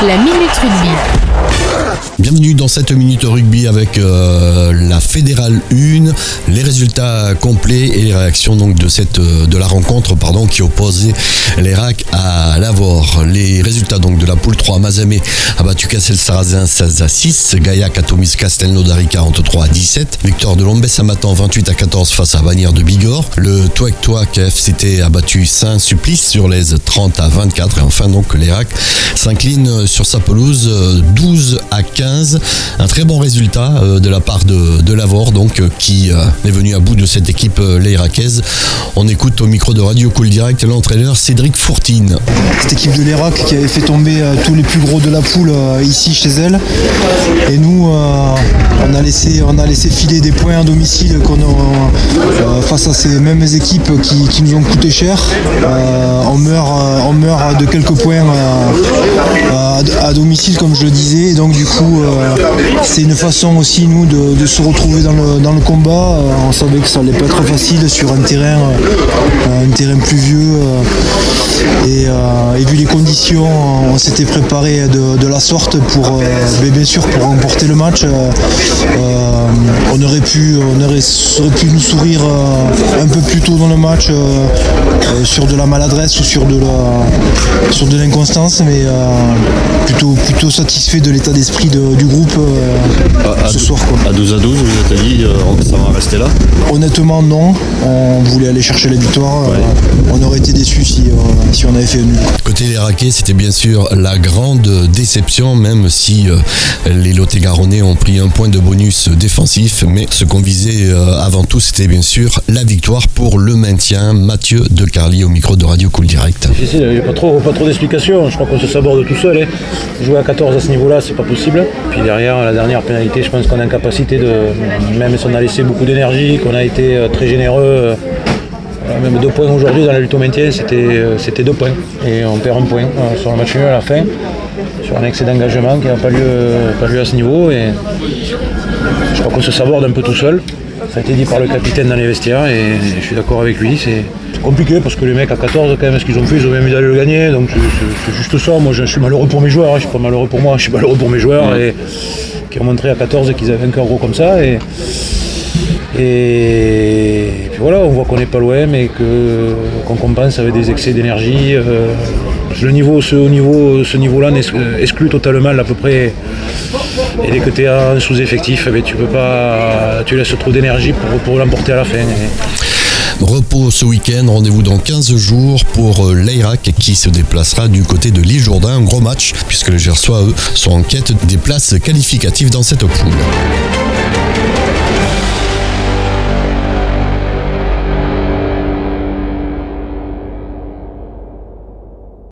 La Minute Rugby. Bienvenue dans cette Minute Rugby avec la Fédérale 1, les résultats complets et les réactions donc de la rencontre qui opposait l'Irak à Lavore. Les résultats donc de la poule 3, Mazamet a battu Cassel-Sarrazin 16-6, Gaillac a Tomis Castelnaudary 43-17, victoire de Lombès-Amatan 28-14 face à Bagnères de Bigorre, le Touac FCT a battu Saint-Supplice sur les 30-24 et enfin donc l'Irak s'incline sur sa pelouse 12-15. Un très bon résultat de la part de Lavore qui est venu à bout de cette équipe l'Iracaise. On écoute au micro de Radio Cool Direct l'entraîneur Cédric Fourtine. Cette équipe de l'Irak qui avait fait tomber tous les plus gros de la poule ici chez elle. Et nous, on a laissé filer des points à domicile face à ces mêmes équipes qui nous ont coûté cher. On meurt de quelques points à domicile, comme je le disais. Et donc du coup, c'est une façon aussi nous de se retrouver dans le combat. On savait que ça allait pas être facile sur un terrain pluvieux. Et vu les conditions, on s'était préparé de la sorte pour bien sûr pour remporter le match. On aurait pu nous sourire un peu plus tôt dans le match sur de la maladresse ou sur de l'inconstance, mais plutôt satisfait de l'état d'esprit du groupe ce soir. À 12-12, vous êtes dit que ça va rester là? Honnêtement non, on voulait aller chercher la victoire. On aurait été déçus si on avait fait nul. Côté Irakais, c'était bien sûr la grande déception, même si les Lot-et-Garonnais ont pris un point de bonus défensif, mais ce qu'on visait avant tout, c'était bien sûr la victoire pour le maintien. Mathieu de Carly au micro de Radio Cool Direct. Difficile, il n'y a pas trop d'explications, je crois qu'on se saborde tout seul. Jouer à 14 à ce niveau-là, c'est pas possible. Puis derrière, la dernière pénalité, je pense qu'on a une capacité même si on a laissé beaucoup d'énergie, qu'on a été très généreux. Même 2 points aujourd'hui dans la lutte au maintien, c'était 2 points. Et on perd 1 point sur le match nul à la fin, sur un excès d'engagement qui n'a pas lieu à ce niveau. Et je crois qu'on se saborde un peu tout seul. Ça a été dit par le capitaine dans les vestiaires et je suis d'accord avec lui. C'est compliqué parce que les mecs à 14, quand même, ce qu'ils ont fait, ils ont même eu d'aller le gagner. Donc c'est juste ça. Moi, je suis malheureux pour mes joueurs. Je suis pas malheureux pour moi, je suis malheureux pour mes joueurs et qui ont montré à 14 qu'ils avaient un cœur gros comme ça. Et puis voilà, on voit qu'on n'est pas loin, mais qu'on compense avec des excès d'énergie. Ce niveau-là exclut totalement à peu près. Et dès que tu es en sous-effectif, tu laisses trop d'énergie pour l'emporter à la fin. Repos ce week-end, rendez-vous dans 15 jours pour l'Irak qui se déplacera du côté de l'Isle-Jourdain. Un gros match puisque les Gersois, eux, sont en quête des places qualificatives dans cette poule.